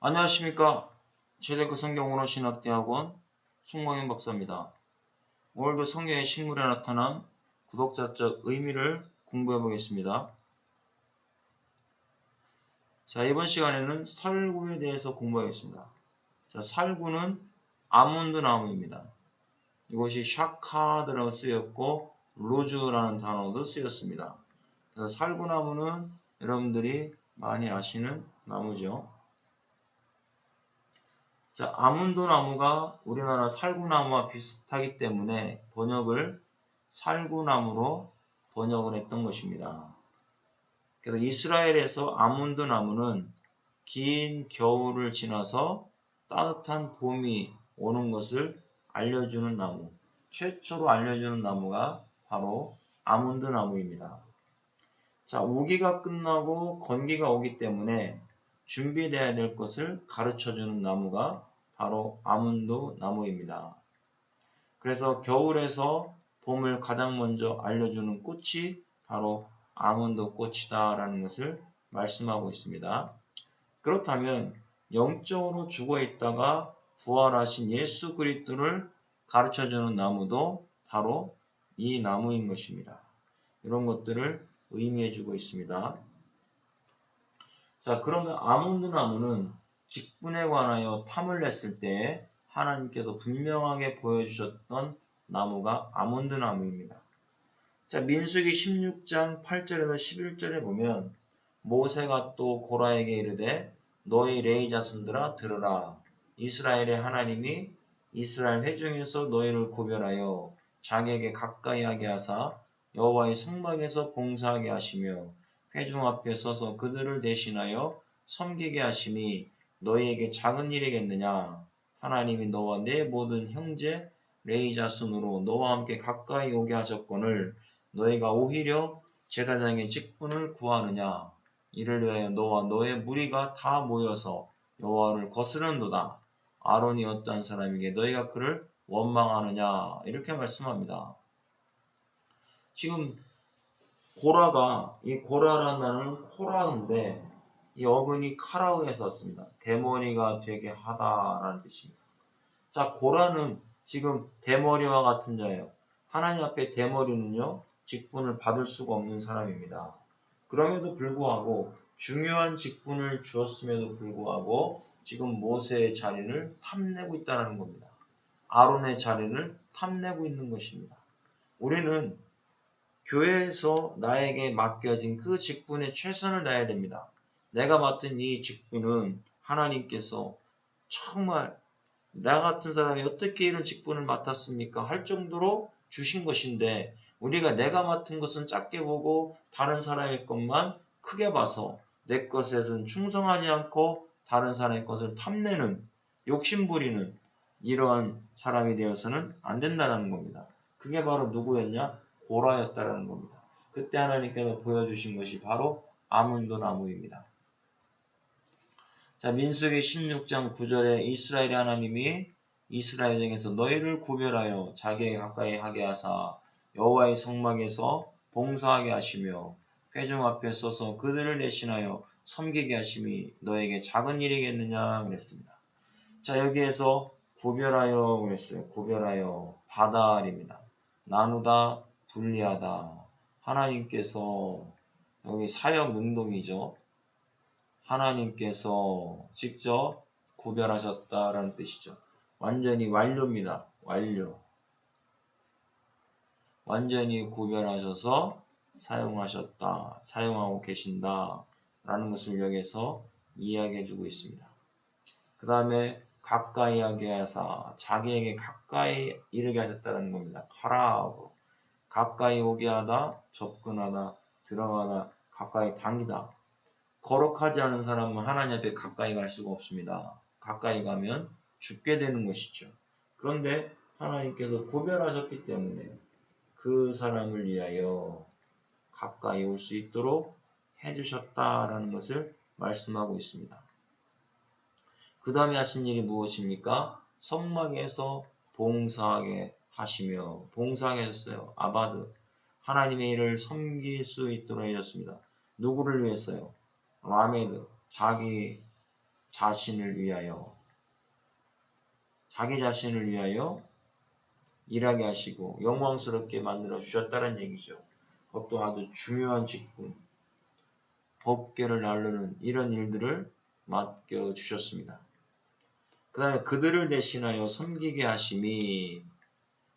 안녕하십니까. 최대급 성경 신학대학원 송광현 박사입니다. 오늘도 성경의 식물에 나타난 구독자적 의미를 공부해 보겠습니다. 자, 이번 시간에는 살구에 대해서 공부하겠습니다. 자, 살구는 아몬드 나무입니다. 이것이 샤카드라고 쓰였고 로즈라는 단어도 쓰였습니다. 그래서 살구나무는 여러분들이 많이 아시는 나무죠. 자, 아몬드 나무가 우리나라 살구나무와 비슷하기 때문에 번역을 살구나무로 번역을 했던 것입니다. 그래서 이스라엘에서 아몬드 나무는 긴 겨울을 지나서 따뜻한 봄이 오는 것을 알려주는 나무, 최초로 알려주는 나무가 바로 아몬드 나무입니다. 자, 우기가 끝나고 건기가 오기 때문에 준비되어야 될 것을 가르쳐주는 나무가 바로 아몬드 나무입니다. 그래서 겨울에서 봄을 가장 먼저 알려주는 꽃이 바로 아몬드 꽃이다 라는 것을 말씀하고 있습니다. 그렇다면 영적으로 죽어 있다가 부활하신 예수 그리스도를 가르쳐주는 나무도 바로 이 나무인 것입니다. 이런 것들을 의미해주고 있습니다. 자, 그러면 아몬드 나무는 직분에 관하여 탐을 냈을 때 하나님께서 분명하게 보여주셨던 나무가 아몬드 나무입니다. 자, 민수기 16장 8절에서 11절에 보면 모세가 또 고라에게 이르되 너희 레위 자손들아 들으라. 이스라엘의 하나님이 이스라엘 회중에서 너희를 구별하여 자기에게 가까이 하게 하사 여호와의 성막에서 봉사하게 하시며 회중 앞에 서서 그들을 대신하여 섬기게 하심이 너희에게 작은 일이겠느냐. 하나님이 너와 내 모든 형제 레위 자손으로 너와 함께 가까이 오게 하셨거늘 너희가 오히려 제사장의 직분을 구하느냐. 이를 위하여 너와 너의 무리가 다 모여서 여호와를 거스르는도다. 아론이 어떠한 사람에게 너희가 그를 원망하느냐. 이렇게 말씀합니다. 지금 고라가, 이 고라라는 단어는 코라인데 이 어근이 카라우에서 왔습니다. 대머리가 되게 하다라는 뜻입니다. 자, 고라는 지금 대머리와 같은 자예요. 하나님 앞에 대머리는요, 직분을 받을 수가 없는 사람입니다. 그럼에도 불구하고 중요한 직분을 주었음에도 불구하고 지금 모세의 자리를 탐내고 있다는 겁니다. 아론의 자리를 탐내고 있는 것입니다. 우리는 교회에서 나에게 맡겨진 그 직분에 최선을 다해야 됩니다. 내가 맡은 이 직분은 하나님께서 정말 나 같은 사람이 어떻게 이런 직분을 맡았습니까? 할 정도로 주신 것인데 우리가 내가 맡은 것은 작게 보고 다른 사람의 것만 크게 봐서 내 것에는 충성하지 않고 다른 사람의 것을 탐내는 욕심부리는 이러한 사람이 되어서는 안 된다는 겁니다. 그게 바로 누구였냐? 고라였다라는 겁니다. 그때 하나님께서 보여주신 것이 바로 아몬드 나무입니다. 자, 민수기 16장 9절에 이스라엘의 하나님이 이스라엘 중에서 너희를 구별하여 자기에게 가까이 하게 하사 여호와의 성막에서 봉사하게 하시며 회중 앞에 서서 그들을 대신하여 섬기게 하심이 너에게 작은 일이겠느냐 그랬습니다. 자, 여기에서 구별하여 그랬어요. 구별하여 바달입니다. 나누다, 분리하다. 하나님께서 여기 사역 능동이죠. 하나님께서 직접 구별하셨다라는 뜻이죠. 완전히 완료입니다. 완료. 완전히 구별하셔서 사용하셨다. 사용하고 계신다. 라는 것을 여기서 이야기해 주고 있습니다. 그 다음에 가까이 하게 하사 자기에게 가까이 이르게 하셨다는 겁니다. 하라고. 가까이 오게 하다, 접근하다, 들어가다, 가까이 당기다. 거룩하지 않은 사람은 하나님 앞에 가까이 갈 수가 없습니다. 가까이 가면 죽게 되는 것이죠. 그런데 하나님께서 구별하셨기 때문에 그 사람을 위하여 가까이 올 수 있도록 해주셨다라는 것을 말씀하고 있습니다. 그 다음에 하신 일이 무엇입니까? 성막에서 봉사하게 하시며 봉사하게 하셨어요. 아바드. 하나님의 일을 섬길 수 있도록 해줬습니다. 누구를 위해서요? 라메드. 자기 자신을 위하여, 자기 자신을 위하여 일하게 하시고 영광스럽게 만들어 주셨다는 얘기죠. 그것도 아주 중요한 직분, 법궤를 나르는 이런 일들을 맡겨 주셨습니다. 그 다음에 그들을 대신하여 섬기게 하심이,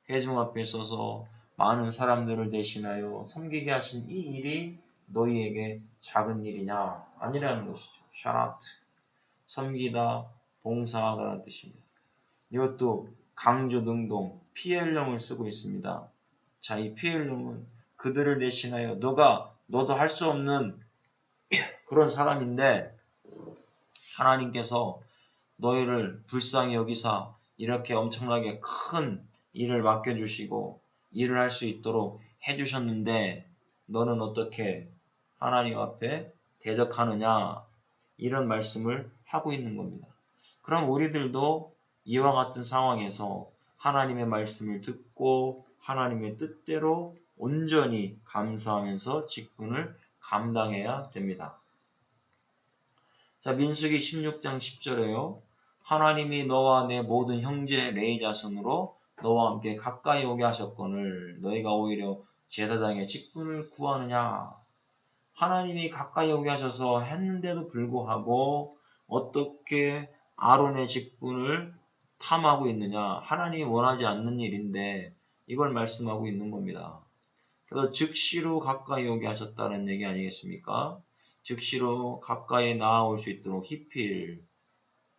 회중 앞에 서서 많은 사람들을 대신하여 섬기게 하신 이 일이 너희에게 작은 일이냐? 아니라는 것이죠. 샤라트, 섬기다, 봉사하다라는 뜻입니다. 이것도 강조 능동, PL형을 쓰고 있습니다. 자, 이 PL형은 그들을 대신하여 너도 할 수 없는 그런 사람인데 하나님께서 너희를 불쌍히 여기사 이렇게 엄청나게 큰 일을 맡겨주시고 일을 할 수 있도록 해주셨는데 너는 어떻게 하나님 앞에 대적하느냐, 이런 말씀을 하고 있는 겁니다. 그럼 우리들도 이와 같은 상황에서 하나님의 말씀을 듣고 하나님의 뜻대로 온전히 감사하면서 직분을 감당해야 됩니다. 자, 민수기 16장 10절에요. 하나님이 너와 내 모든 형제 레위 자손으로 너와 함께 가까이 오게 하셨거늘 너희가 오히려 제사장의 직분을 구하느냐. 하나님이 가까이 오게 하셔서 했는데도 불구하고 어떻게 아론의 직분을 탐하고 있느냐. 하나님이 원하지 않는 일인데 이걸 말씀하고 있는 겁니다. 그래서 즉시로 가까이 오게 하셨다는 얘기 아니겠습니까? 즉시로 가까이 나아올 수 있도록 히필,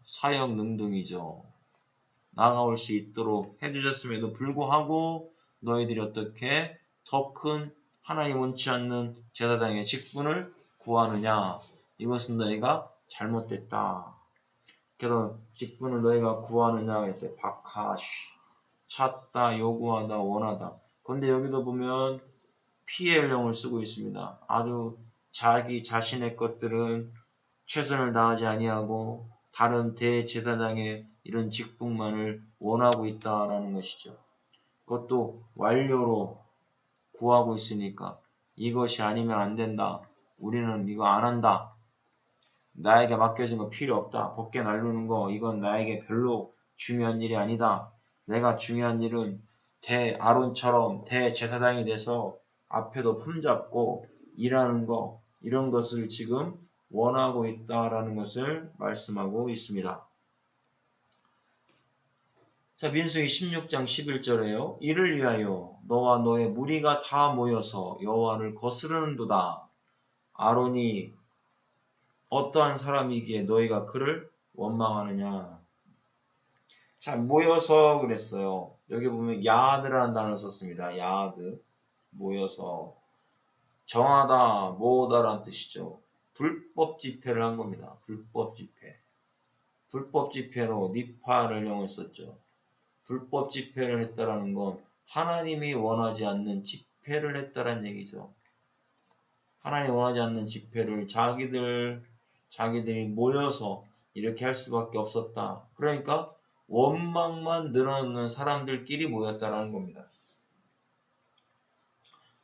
사역 능동이죠. 나아올 수 있도록 해주셨음에도 불구하고 너희들이 어떻게 더 큰 하나님 원치 않는 제사장의 직분을 구하느냐. 이것은 너희가 잘못됐다. 그래서 직분을 너희가 구하느냐 해서 바카시, 찾다, 요구하다, 원하다. 그런데 여기도 보면 PL형을 쓰고 있습니다. 아주 자기 자신의 것들은 최선을 다하지 아니하고 다른 대제사장의 이런 직분만을 원하고 있다라는 것이죠. 그것도 완료로 구하고 있으니까 이것이 아니면 안 된다. 우리는 이거 안 한다. 나에게 맡겨진 거 필요 없다. 법궤 나르는 거 이건 나에게 별로 중요한 일이 아니다. 내가 중요한 일은 아론처럼 대제사장이 돼서 앞에도 품잡고 일하는 거, 이런 것을 지금 원하고 있다라는 것을 말씀하고 있습니다. 자, 민수기 16장 11절에요. 이를 위하여 너와 너의 무리가 다 모여서 여호와를 거스르는도다. 아론이 어떠한 사람이기에 너희가 그를 원망하느냐. 자, 모여서 그랬어요. 여기 보면 야드라는 단어를 썼습니다. 야드, 모여서. 정하다, 모으다라는 뜻이죠. 불법 집회를 한 겁니다. 불법 집회. 불법 집회로 니파를 영을 썼죠. 불법 집회를 했다라는 건 하나님이 원하지 않는 집회를 했다라는 얘기죠. 하나님이 원하지 않는 집회를 자기들이 모여서 이렇게 할 수밖에 없었다. 그러니까 원망만 늘어놓는 사람들끼리 모였다라는 겁니다.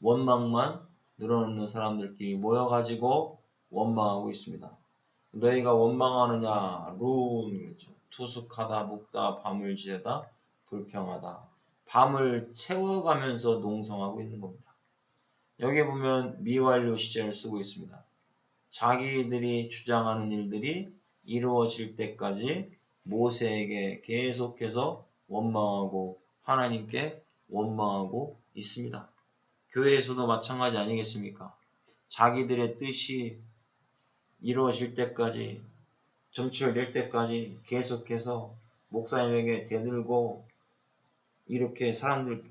원망만 늘어놓는 사람들끼리 모여가지고 원망하고 있습니다. 너희가 원망하느냐? 그렇죠. 투숙하다, 묵다, 밤을 지새다, 불평하다. 밤을 채워가면서 농성하고 있는 겁니다. 여기 보면 미완료 시제를 쓰고 있습니다. 자기들이 주장하는 일들이 이루어질 때까지 모세에게 계속해서 원망하고 하나님께 원망하고 있습니다. 교회에서도 마찬가지 아니겠습니까? 자기들의 뜻이 이루어질 때까지, 정치를 때까지 계속해서 목사님에게 대들고 이렇게 사람들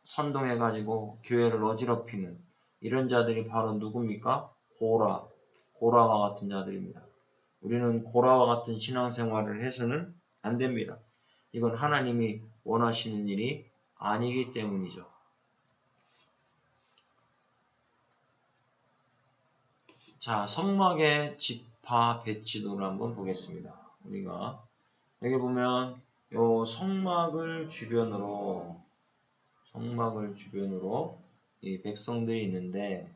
선동해가지고 교회를 어지럽히는 이런 자들이 바로 누굽니까? 고라와 같은 자들입니다. 우리는 고라와 같은 신앙생활을 해서는 안 됩니다. 이건 하나님이 원하시는 일이 아니기 때문이죠. 자, 성막의 지파 배치도를 한번 보겠습니다. 우리가 여기 보면 요 성막을 주변으로 이 백성들이 있는데,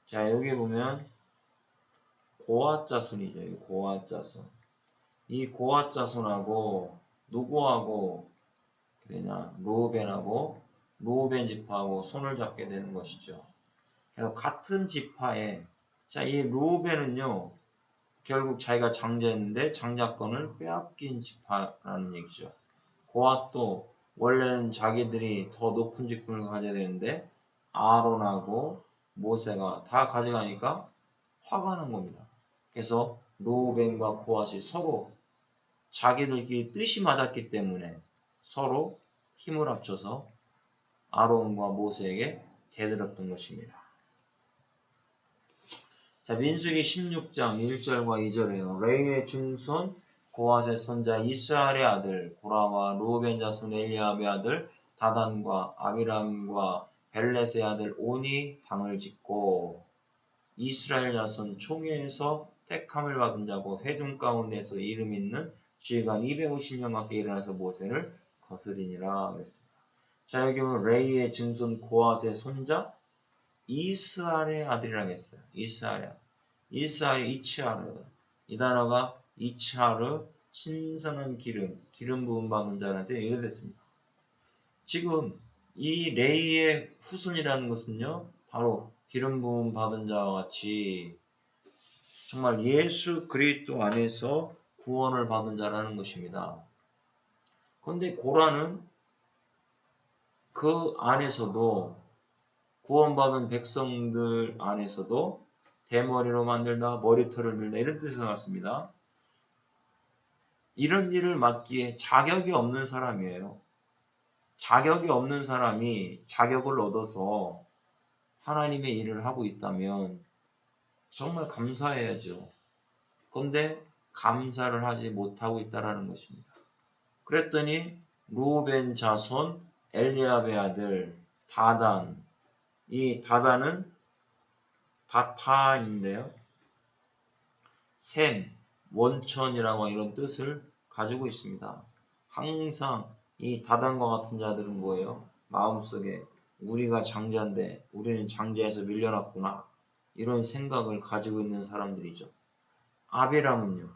자, 여기 보면 고앗 자손이죠. 고앗 자손. 이 고앗 자손하고 누구하고 그러냐? 루벤 지파하고 손을 잡게 되는 것이죠. 그래서 같은 지파에 자, 이 루벤은요. 결국 자기가 장자였는데 장자권을 빼앗긴 지파라는 얘기죠. 고앗도 원래는 자기들이 더 높은 직분을 가져야 되는데 아론하고 모세가 다 가져가니까 화가 난 겁니다. 그래서 루벤과 고앗이 서로 자기들끼리 뜻이 맞았기 때문에 서로 힘을 합쳐서 아론과 모세에게 대들었던 것입니다. 자, 민수기 16장 1절과 2절에요. 레위의 증손 고앗의 손자 이스라엘의 아들 고라와 루벤 자손 엘리압의 아들 다단과 아비람과 벨렛의 아들 온이 방을 짓고 이스라엘 자손 총회에서 택함을 받은 자고 회중 가운데서 이름 있는 주의관 250명 밖에 일어나서 모세를 거스리니라 그랬습니다. 자, 여기 보면 레이의 증손 고앗의 손자 이스라엘의 아들이라고 했어요. 이스라엘 이츠하르. 이 단어가 이츠하르 신선한 기름 부음 받은 자한테 이르됐습니다. 지금 이 레이의 후손이라는 것은요, 바로 기름 부음 받은 자와 같이 정말 예수 그리스도 안에서 구원을 받은 자라는 것입니다. 그런데 고라는 그 안에서도 구원받은 백성들 안에서도 대머리로 만들다, 머리털을 밀다 이런 뜻에서 나왔습니다. 이런 일을 맡기에 자격이 없는 사람이에요. 자격이 없는 사람이 자격을 얻어서 하나님의 일을 하고 있다면 정말 감사해야죠. 그런데 감사를 하지 못하고 있다는 것입니다. 그랬더니 루벤 자손 엘리압의 아들 다단, 이 다단은 다타인데요. 샘, 원천이라고 이런 뜻을 가지고 있습니다. 항상 이 다단과 같은 자들은 뭐예요? 마음속에 우리가 장자인데 우리는 장자에서 밀려났구나 이런 생각을 가지고 있는 사람들이죠. 아비람은요.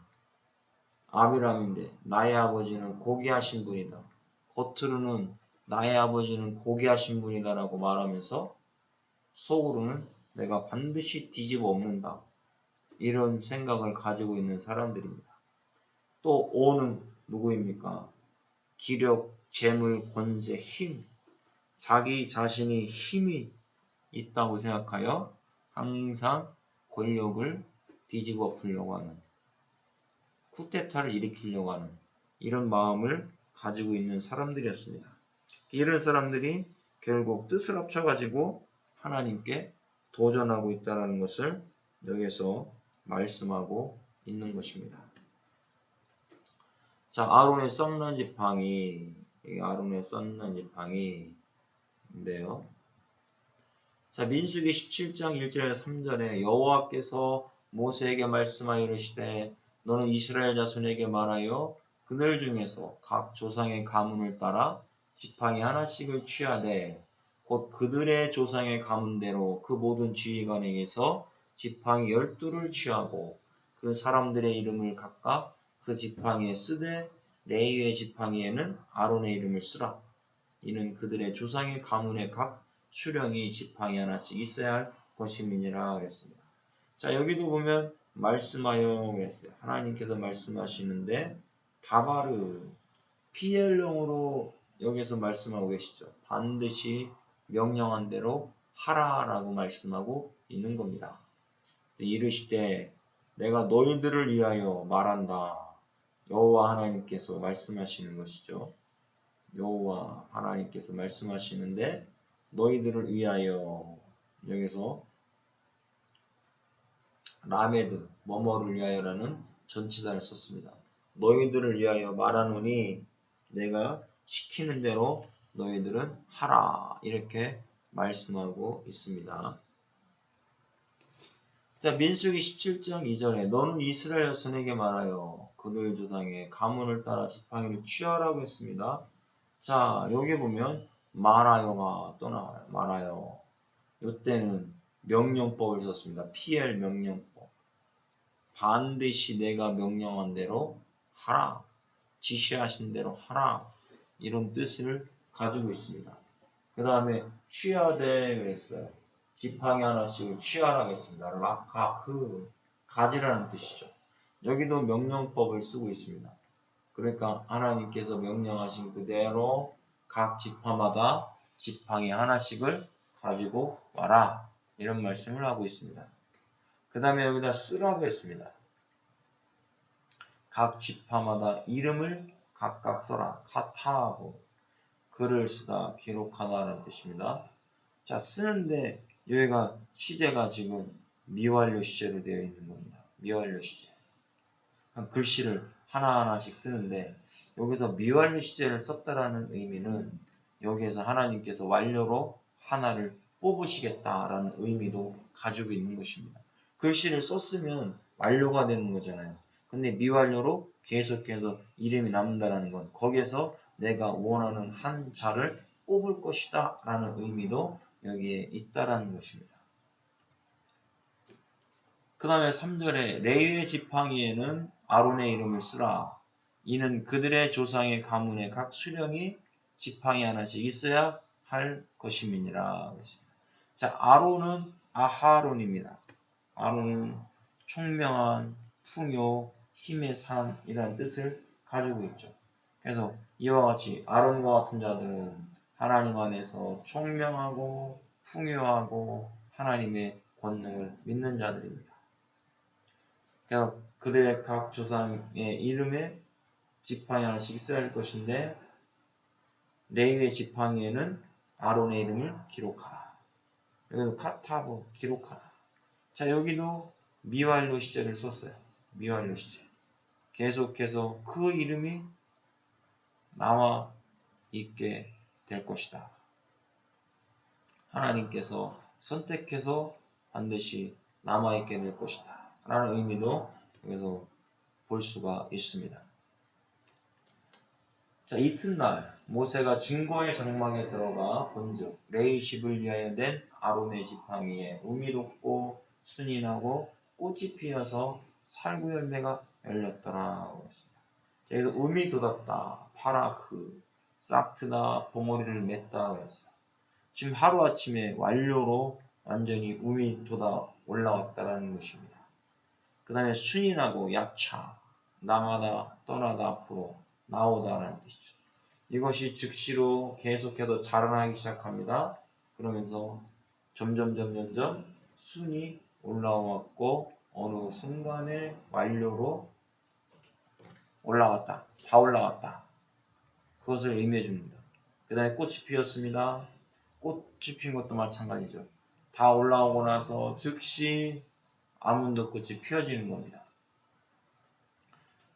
아비람인데 나의 아버지는 고귀하신 분이다. 겉으로는 나의 아버지는 고귀하신 분이다라고 말하면서 속으로는 내가 반드시 뒤집어 엎는다. 이런 생각을 가지고 있는 사람들입니다. 또 오는 누구입니까? 기력, 재물, 권세, 힘. 자기 자신이 힘이 있다고 생각하여 항상 권력을 뒤집어 엎으려고 하는, 쿠데타를 일으키려고 하는 이런 마음을 가지고 있는 사람들이었습니다. 이런 사람들이 결국 뜻을 합쳐가지고 하나님께 도전하고 있다는 것을 여기서 말씀하고 있는 것입니다. 자, 아론의 썩는 지팡이인데요. 자, 민수기 17장 1절에 3절에 여호와께서 모세에게 말씀하여 이르시되 너는 이스라엘 자손에게 말하여 그들 중에서 각 조상의 가문을 따라 지팡이 하나씩을 취하되 곧 그들의 조상의 가문대로 그 모든 지휘관에게서 지팡이 12를 취하고 그 사람들의 이름을 각각 그 지팡이에 쓰되 레위의 지팡이에는 아론의 이름을 쓰라. 이는 그들의 조상의 가문의 각 수령이 지팡이 하나씩 있어야 할 것임이니라 그랬습니다. 자, 여기도 보면 말씀하여 그랬어요. 하나님께서 말씀하시는데 다바르 PL용으로 여기서 말씀하고 계시죠. 반드시 명령한 대로 하라라고 말씀하고 있는 겁니다. 이르시되 내가 너희들을 위하여 말한다. 여호와 하나님께서 말씀하시는 것이죠. 여호와 하나님께서 말씀하시는데 너희들을 위하여 여기서 라메드 뭐뭐를 위하여라는 전치사를 썼습니다. 너희들을 위하여 말하노니 내가 시키는 대로 너희들은 하라 이렇게 말씀하고 있습니다. 자, 민수기 17장 2절에 너는 이스라엘 자손에게 말하여 그들 조상의 가문을 따라 지팡이를 취하라고 했습니다. 자, 여기 보면 말하여가 또 나와요. 말하여. 이때는 명령법을 썼습니다. PL 명령법. 반드시 내가 명령한 대로 하라. 지시하신 대로 하라. 이런 뜻을 가지고 있습니다. 그 다음에 취하되 그랬어요. 지팡이 하나씩을 취하라고 했습니다. 라카흐. 가지라는 뜻이죠. 여기도 명령법을 쓰고 있습니다. 그러니까 하나님께서 명령하신 그대로 각 지파마다 지팡이 하나씩을 가지고 와라. 이런 말씀을 하고 있습니다. 그 다음에 여기다 쓰라고 했습니다. 각 지파마다 이름을 각각 써라. 카타하고 글을 쓰다 기록하다라는 뜻입니다. 자, 쓰는데 여기가 시제가 지금 미완료 시제로 되어 있는 겁니다. 미완료 시제. 글씨를 하나하나씩 쓰는데 여기서 미완료 시제를 썼다라는 의미는 여기에서 하나님께서 완료로 하나를 뽑으시겠다라는 의미도 가지고 있는 것입니다. 글씨를 썼으면 완료가 되는 거잖아요. 근데 미완료로 계속해서 이름이 남는다는 건 거기에서 내가 원하는 한 자를 뽑을 것이다 라는 의미도 여기에 있다라는 것입니다. 그 다음에 3절에 레위의 지팡이에는 아론의 이름을 쓰라. 이는 그들의 조상의 가문의 각 수령이 지팡이 하나씩 있어야 할 것임이니라. 자, 아론은 아하론입니다. 아론은 총명한, 풍요, 힘의 산이라는 뜻을 가지고 있죠. 그래서 이와 같이 아론과 같은 자들은 하나님 안에서 총명하고 풍요하고 하나님의 권능을 믿는 자들입니다. 그래서 그들의 각 조상의 이름에 지팡이 하나씩 있어야 할 것인데 레위의 지팡이에는 아론의 이름을 기록하라. 여기도 카타고 기록하라. 자, 여기도 미완료 시제를 썼어요. 미완료 시제. 계속해서 그 이름이 남아 있게 될 것이다. 하나님께서 선택해서 반드시 남아 있게 될 것이다. 라는 의미도 여기서 볼 수가 있습니다. 자, 이튿날 모세가 증거의 장막에 들어가 본즉 레위 집을 위하여 낸 아론의 지팡이에 음이 돋고 순이 나고 꽃이 피어서 살구 열매가 열렸더라. 여기서 음이 돋았다. 파라흐 싹트다. 봉오리를 맸다. 그랬어요. 지금 하루아침에 완료로 완전히 음이 돋아 올라왔다라는 것입니다. 그 다음에 순이 나고 야차 나가다 떠나다 앞으로 나오다라는 뜻이죠. 이것이 즉시로 계속해서 자라나기 시작합니다. 그러면서 점점 순이 올라왔고 어느 순간에 완료로 올라왔다. 다 올라왔다. 그것을 의미해 줍니다. 그 다음에 꽃이 피었습니다. 꽃이 핀 것도 마찬가지죠. 다 올라오고 나서 즉시 아몬드 꽃이 피어지는 겁니다.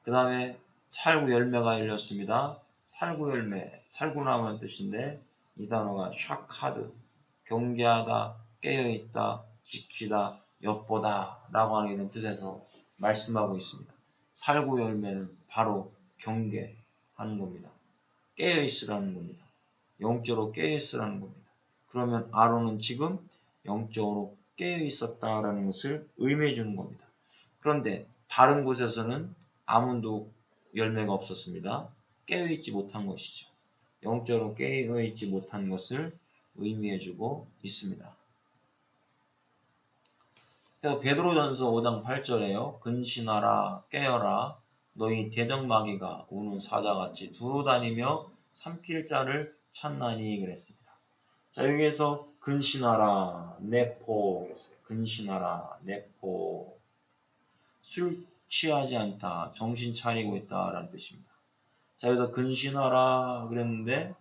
그 다음에 살구 열매가 열렸습니다. 살구 열매, 살구나무는 뜻인데 이 단어가 샤카드, 경계하다, 깨어있다, 지키다, 엿보다 라고 하는 이런 뜻에서 말씀하고 있습니다. 살구 열매는 바로 경계하는 겁니다. 깨어있으라는 겁니다. 영적으로 깨어있으라는 겁니다. 그러면 아론은 지금 영적으로 깨어있었다라는 것을 의미해 주는 겁니다. 그런데 다른 곳에서는 아몬드 열매가 없었습니다. 깨어있지 못한 것이죠. 영적으로 깨어있지 못한 것을 의미해주고 있습니다. 베드로전서 5장 8절에요. 근신하라 깨어라 너희 대적마귀가 우는 사자같이 두루다니며 삼킬 자를 찾나니 그랬습니다. 자, 여기에서 근신하라 네포 그랬어요. 근신하라 네포 술 취하지 않다, 정신 차리고 있다 라는 뜻입니다. 자, 여기서 근신하라 그랬는데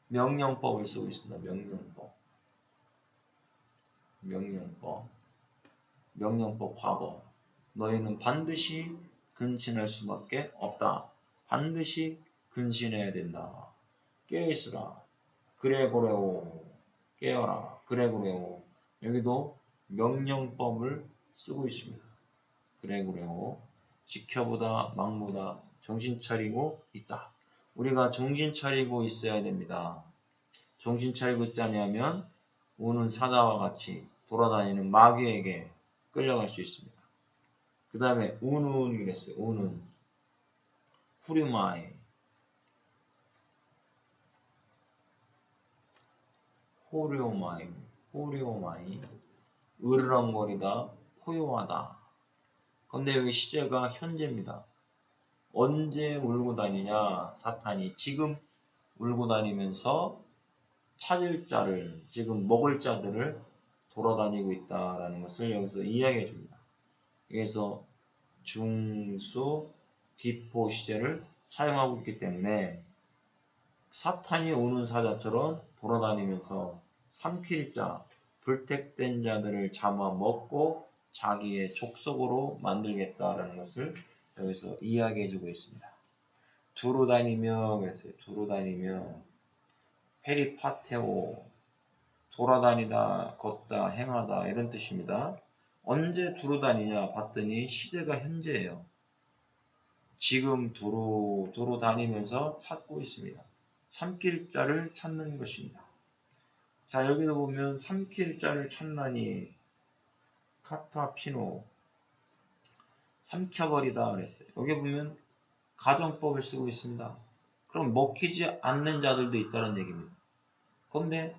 명령법을 쓰고 있습니다. 명령법 과거. 너희는 반드시 근신할 수밖에 없다. 반드시 근신해야 된다. 깨어있으라. 그레고레오. 깨어라. 그레고레오. 여기도 명령법을 쓰고 있습니다. 그레고레오. 지켜보다, 막보다, 정신 차리고 있다. 우리가 정신 차리고 있어야 됩니다. 정신 차리고 있지 않으면 우는 사자와 같이 돌아다니는 마귀에게 끌려갈 수 있습니다. 그 다음에 우는 그랬어요. 우는 후류마이 호료마이 으르렁거리다 포효하다. 근데 여기 시제가 현재입니다. 언제 울고 다니냐? 사탄이 지금 울고 다니면서 찾을 자를, 지금 먹을 자들을 돌아다니고 있다라는 것을 여기서 이야기해 줍니다. 그래서 중수 비포 시제를 사용하고 있기 때문에 사탄이 오는 사자처럼 돌아다니면서 삼킬 자, 불택된 자들을 잡아먹고 자기의 족속으로 만들겠다라는 것을 여기서 이야기해 주고 있습니다. 두루 다니며 그랬어요. 두루 다니며 페리파테오 돌아다니다 걷다 행하다 이런 뜻입니다. 언제 두루 다니냐 봤더니 시제가 현재예요. 지금 두루 다니면서 찾고 있습니다. 삼킬 자를 찾는 것입니다. 자, 여기도 보면 삼킬 자를 찾나니 카타피노 삼켜버리다 그랬어요. 여기 보면 가정법을 쓰고 있습니다. 그럼 먹히지 않는 자들도 있다는 얘기입니다. 그런데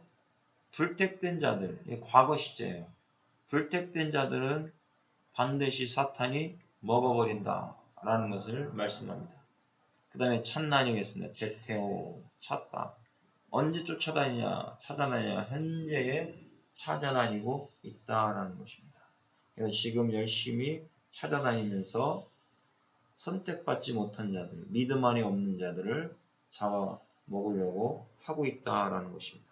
불택된 자들, 과거 시제예요. 불택된 자들은 반드시 사탄이 먹어버린다 라는 것을 말씀합니다. 그 다음에 찾나니겠습니다. 제테오 찾다. 언제 쫓아다니냐 찾아다니냐 현재에 찾아다니고 있다라는 것입니다. 그래서 지금 열심히 찾아다니면서 선택받지 못한 자들, 믿음 안에 없는 자들을 잡아먹으려고 하고 있다라는 것입니다.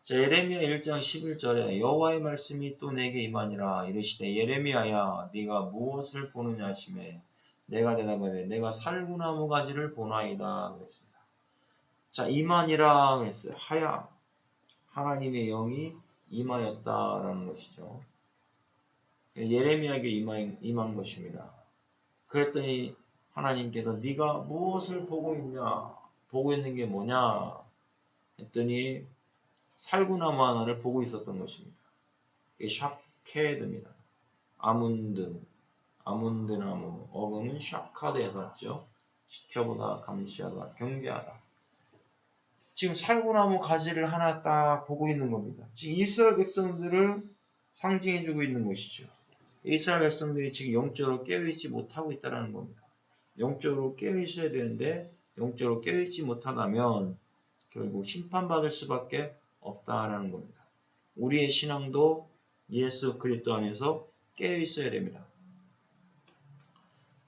자, 예레미야 1장 11절에 여호와의 말씀이 또 내게 임하니라 이르시되 예레미야야 네가 무엇을 보느냐 하시매 내가 대답하되 내가 살구나무 가지를 보나이다 그랬습니다. 자, 임하니라 했어요. 하야 하나님의 영이 임하였다라는 것이죠. 예레미야에게 임한 것입니다. 그랬더니 하나님께서 네가 무엇을 보고 있냐? 보고 있는 게 뭐냐? 했더니 살구나무 하나를 보고 있었던 것입니다. 이게 샤케드입니다. 아문드나무, 어근은 샤카드에서 왔죠. 지켜보다, 감시하다, 경계하다. 지금 살구나무 가지를 하나 딱 보고 있는 겁니다. 지금 이스라엘 백성들을 상징해주고 있는 것이죠. 이스라엘 백성들이 지금 영적으로 깨어있지 못하고 있다는 겁니다. 영적으로 깨어있어야 되는데 영적으로 깨어있지 못하다면 결국 심판받을 수밖에 없다라는 겁니다. 우리의 신앙도 예수 그리스도 안에서 깨어있어야 됩니다.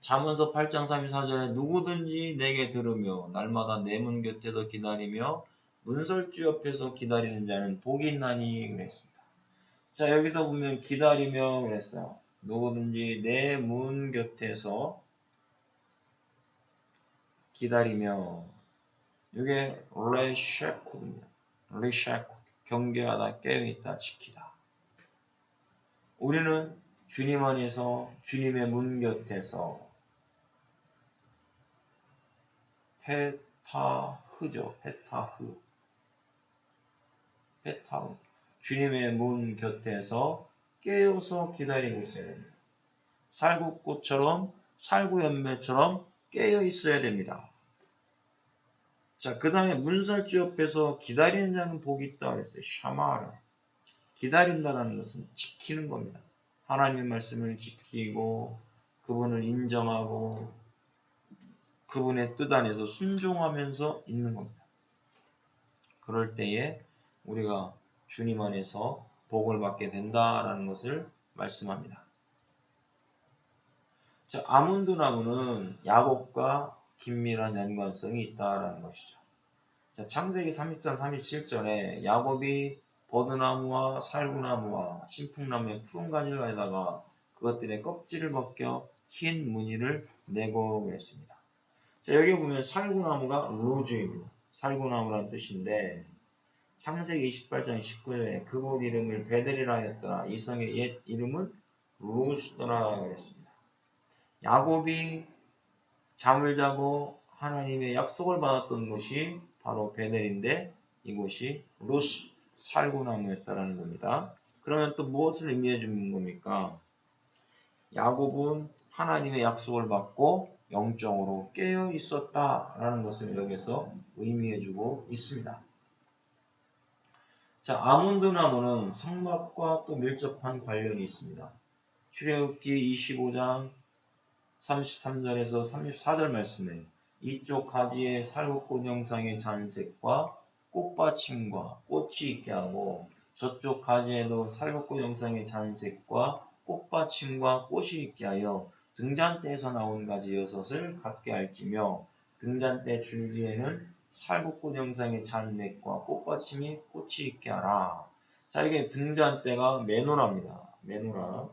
잠언서 8장 34절에 누구든지 내게 들으며 날마다 내 문 곁에서 기다리며 문설주 옆에서 기다리는 자는 복이 있나니 그랬습니다. 자, 여기서 보면 기다리며 그랬어요. 누구든지 내 문 곁에서 기다리며 이게 레샤코입니다. 레샤코 경계하다, 깨어있다, 지키다. 우리는 주님 안에서 주님의 문 곁에서 페타흐죠. 페타흐. 주님의 문 곁에서 깨어서 기다리고 있어야 됩니다. 살구꽃처럼 살구연매처럼 깨어 있어야 됩니다. 자, 그 다음에 문설주 옆에서 기다리는 자는 복이 있다 그랬어요. 샤마라. 기다린다는 것은 지키는 겁니다. 하나님의 말씀을 지키고 그분을 인정하고 그분의 뜻 안에서 순종하면서 있는 겁니다. 그럴 때에 우리가 주님 안에서 복을 받게 된다라는 것을 말씀합니다. 자, 아몬드 나무는 야곱과 긴밀한 연관성이 있다라는 것이죠. 자, 창세기 30장 37절에 야곱이 버드나무와 살구나무와 신풍나무의 푸른 가지를 가져다가 그것들의 껍질을 벗겨 흰 무늬를 내고 그랬습니다. 자, 여기 보면 살구나무가 루즈입니다. 살구나무란 뜻인데 창세기 28장 19절에 그곳 이름을 베델이라 하였더라. 이 성의 옛 이름은 루즈더라 그랬습니다. 야곱이 잠을 자고 하나님의 약속을 받았던 곳이 바로 베델인데 이곳이 루스 살구나무였다라는 겁니다. 그러면 또 무엇을 의미해 주는 겁니까? 야곱은 하나님의 약속을 받고 영적으로 깨어 있었다라는 것을 여기서 의미해주고 있습니다. 자, 아몬드 나무는 성막과 또 밀접한 관련이 있습니다. 출애굽기 25장 33절에서 34절 말씀에 이쪽 가지에 살구꽃 형상의 잔색과 꽃받침과 꽃이 있게 하고 저쪽 가지에도 살구꽃 형상의 잔색과 꽃받침과 꽃이 있게 하여 등잔대에서 나온 가지 6을 갖게 할지며 등잔대 줄기에는 살구꽃 형상의 잔색과 꽃받침이 꽃이 있게 하라. 자, 이게 등잔대가 메노라입니다. 메노라.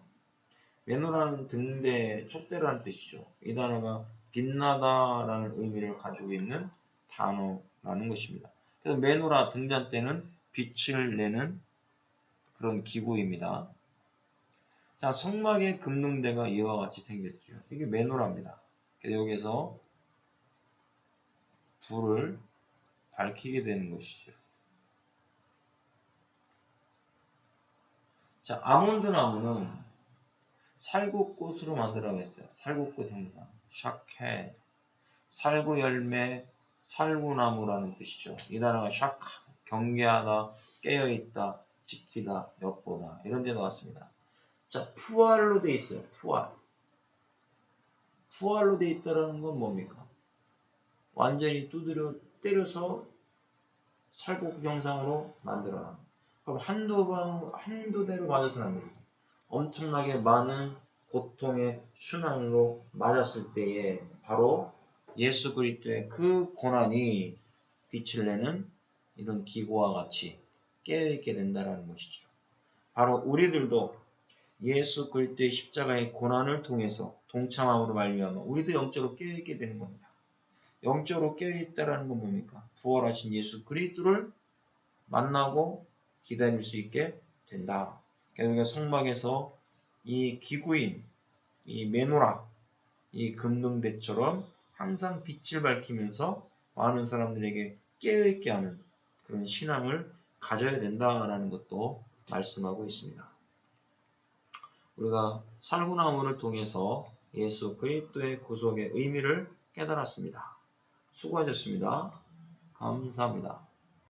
메노라는 등대, 촛대라는 뜻이죠. 이 단어가 빛나다라는 의미를 가지고 있는 단어라는 것입니다. 그래서 메노라 등잔대는 빛을 내는 그런 기구입니다. 자, 성막의 금능대가 이와 같이 생겼죠. 이게 메노라입니다. 그래서 여기서 불을 밝히게 되는 것이죠. 자, 아몬드 나무는 살구꽃으로 만들어냈어요. 살구꽃 형상. 샤케. 살구 열매, 살구나무라는 뜻이죠. 이 단어가 샤카, 경계하다, 깨어있다, 지키다, 엿보다 이런 데 나왔습니다. 자, 푸알로 돼 있어요. 푸알. 푸알로 돼 있다는 건 뭡니까? 완전히 두드려 때려서 살구 형상으로 만들어놔. 그럼 한두 대로 맞아서는 안 됩니다. 엄청나게 많은 고통의 순환으로 맞았을 때에 바로 예수 그리스도의 그 고난이 빛을 내는 이런 기구와 같이 깨어있게 된다는 것이죠. 바로 우리들도 예수 그리스도의 십자가의 고난을 통해서 동참함으로 말미암아 우리도 영적으로 깨어있게 되는 겁니다. 영적으로 깨어있다는 건 뭡니까? 부활하신 예수 그리스도를 만나고 기다릴 수 있게 된다. 그러니까 성막에서 이 기구인 이 메노라, 이 금등대처럼 항상 빛을 밝히면서 많은 사람들에게 깨어있게 하는 그런 신앙을 가져야 된다라는 것도 말씀하고 있습니다. 우리가 살구나무를 통해서 예수 그리스도의 구속의 의미를 깨달았습니다. 수고하셨습니다. 감사합니다.